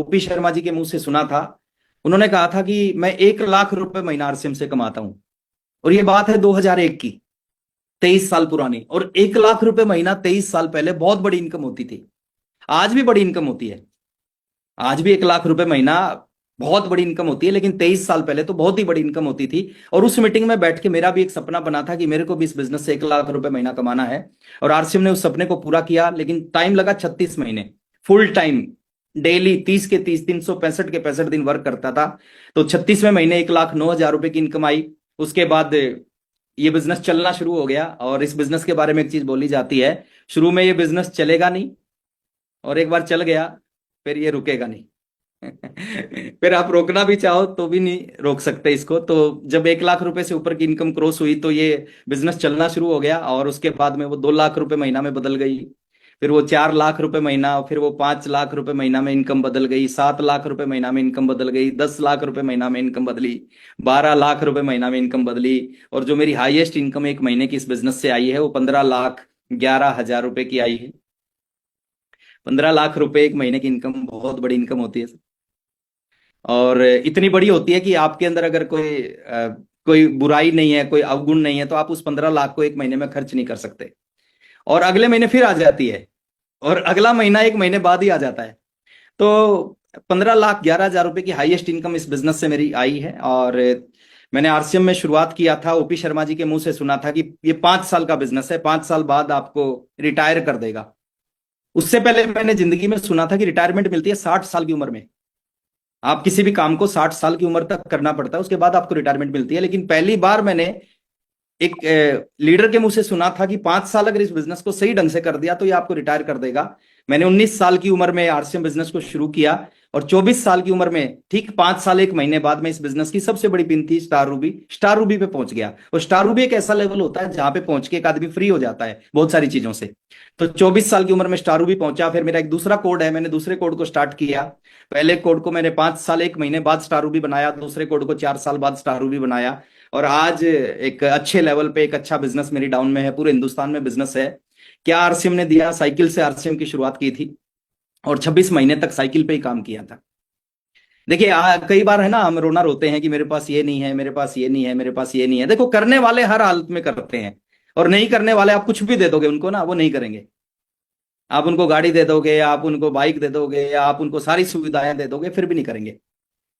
OP Sharma ji के मुंह से सुना था। उन्होंने कहा था कि मैं 1 लाख रुपए महीना आरसीएम से कमाता हूं। और ये बात है 2001 की, 23 साल पुरानी। और 1 लाख रुपए महीना 23 साल पहले बहुत बड़ी इनकम होती थी। आज भी बड़ी इनकम होती है, आज भी 1 लाख रुपए महीना बहुत बड़ी इनकम होती है, लेकिन 23 साल पहले तो बहुत ही बड़ी इनकम होती थी। और उस मीटिंग में बैठ के मेरा भी एक सपना बना था कि मेरे को भी इस बिजनेस से 1 लाख रुपए महीना कमाना है। और आरसीएम ने उस सपने को पूरा किया, लेकिन टाइम लगा 36 महीने। फुल टाइम, डेली 30 के 30, 365 के 65 दिन वर्क करता था। तो 36वें महीने 1,09,000 रुपए की इनकम आई। उसके बाद ये बिजनेस चलना शुरू हो गया। और इस बिजनेस के बारे में एक चीज बोली जाती है, शुरू में ये बिजनेस चलेगा नहीं, और एक बार चल गया फिर ये रुकेगा नहीं। फिर आप रोकना भी चाहो तो भी नहीं रोक सकते इसको। तो जब 1 लाख रुपए से ऊपर की इनकम क्रॉस हुई तो ये बिजनेस चलना शुरू हो गया। और उसके बाद में वो 2 लाख रुपए महीना में बदल गई, फिर वो 4 लाख रुपए महीना, फिर वो 5 लाख रुपए महीना में इनकम बदल गई, 7 लाख रुपए महीना में इनकम बदल गई, 10 लाख रुपए महीना में इनकम बदली, 12 लाख रुपए महीना में इनकम बदली। और जो मेरी हाईएस्ट इनकम एक महीने की इस बिजनेस से आई है वो 15,11,000 रुपए की आई है। 15 लाख रुपए एक महीने की इनकम बहुत बड़ी इनकम होती है। और इतनी बड़ी होती है कि आपके अंदर अगर कोई बुराई नहीं है, कोई अवगुण नहीं है, तो आप उस 15 लाख को एक महीने में खर्च नहीं कर सकते। और अगले महीने फिर आ जाती है, और अगला महीना एक महीने बाद ही आ जाता है। तो 15,11,000 रुपए की हाईएस्ट इनकम इस बिजनेस से मेरी आई है। और मैंने आरसीएम में शुरुआत किया था, ओपी शर्मा जी के मुंह से सुना था कि ये 5 साल का बिजनेस है, 5 साल बाद आपको रिटायर कर देगा। उससे पहले मैंने जिंदगी में सुना था कि रिटायरमेंट मिलती है 60 साल की उम्र में। आप किसी भी काम को 60 साल की उम्र तक करना पड़ता है, उसके बाद आपको रिटायरमेंट मिलती है। लेकिन पहली बार मैंने एक लीडर के मुंह से सुना था कि 5 साल अगर इस बिजनेस को सही ढंग से कर दिया तो ये आपको रिटायर कर देगा। मैंने 19 साल की उम्र में आरसीएम बिजनेस को शुरू किया, और 24 साल की उम्र में ठीक 5 साल 1 महीने बाद में इस बिजनेस की सबसे बड़ी पिन थी स्टार रूबी, स्टार रूबी पे पहुंच गया। और स्टार रूबी एक ऐसा लेवल होता है जहां पे पहुंच के एक आदमी फ्री हो जाता है बहुत सारी चीजों से। तो 24 साल की उम्र में स्टार रूबी पहुंचा। फिर मेरा एक दूसरा कोड है, मैंने दूसरे कोड को स्टार्ट किया। पहले कोड को मैंने 5 साल 1 महीने बाद स्टार रूबी बनाया, दूसरे कोड को 4 साल बाद स्टार रूबी बनाया। और आज एक अच्छे लेवल पे एक अच्छा बिजनेस मेरी डाउन में है, पूरे हिंदुस्तान में बिजनेस है। क्या आरसीएम ने दिया, साइकिल से आरसीएम की शुरुआत की थी, और 26 महीने तक साइकिल पे ही काम किया था। देखिए कई बार है ना, हम रोना रोते हैं कि मेरे पास ये नहीं है, मेरे पास ये नहीं है, मेरे पास ये नहीं है। देखो, करने वाले हर हालत में करते हैं, और नहीं करने वाले आप कुछ भी दे दोगे उनको ना, वो नहीं करेंगे। आप उनको गाड़ी दे दोगे, या आप उनको बाइक दे दोगे, या आप उनको सारी सुविधाएं दे दोगे, फिर भी नहीं करेंगे।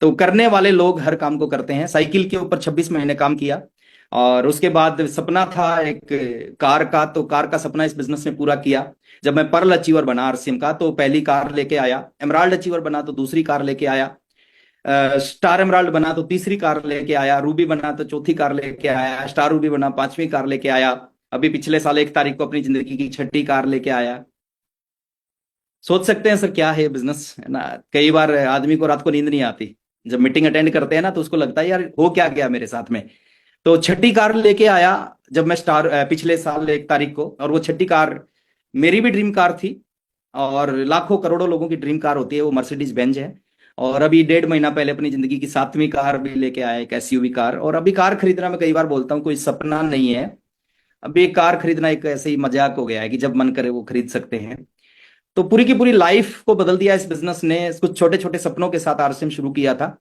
तो करने वाले लोग हर काम को करते हैं। साइकिल के ऊपर 26 महीने काम किया। और उसके बाद सपना था एक कार का, तो कार का सपना इस बिजनेस ने पूरा किया। जब मैं पर्ल अचीवर बना आरसीएम का, तो पहली कार लेके आया। एमराल्ड अचीवर बना तो दूसरी कार लेके आया। स्टार एमराल्ड बना तो तीसरी कार लेके आया। रूबी बना तो चौथी कार लेके आया। स्टार रूबी बना 5वीं कार लेके आया। अभी पिछले साल 1 तारीख को अपनी जिंदगी की 6ठी कार लेके आया। सोच सकते हैं सर क्या है बिजनेस, है ना। कई बार आदमी को रात को नींद नहीं आती, जब मीटिंग अटेंड करते हैं ना, तो उसको लगता है यार हो क्या गया मेरे साथ में। तो 6ठी कार लेके आया जब मैं पिछले साल 1 तारीख को। और वो 6ठी कार मेरी भी ड्रीम कार थी, और लाखों करोड़ों लोगों की ड्रीम कार होती है, वो मर्सिडीज बेंज है। और अभी 1.5 महीना पहले अपनी जिंदगी की 7वीं कार भी लेके आया, एक एसयूवी कार। और अभी कार खरीदना, मैं कई बार बोलता हूँ, कोई सपना नहीं है। अभी एक कार खरीदना एक ऐसे ही मजाक हो गया है कि जब मन करे वो खरीद सकते हैं। तो पूरी की पूरी लाइफ को बदल दिया इस बिजनेस ने। कुछ छोटे छोटे सपनों के साथ आरसीएम शुरू किया था।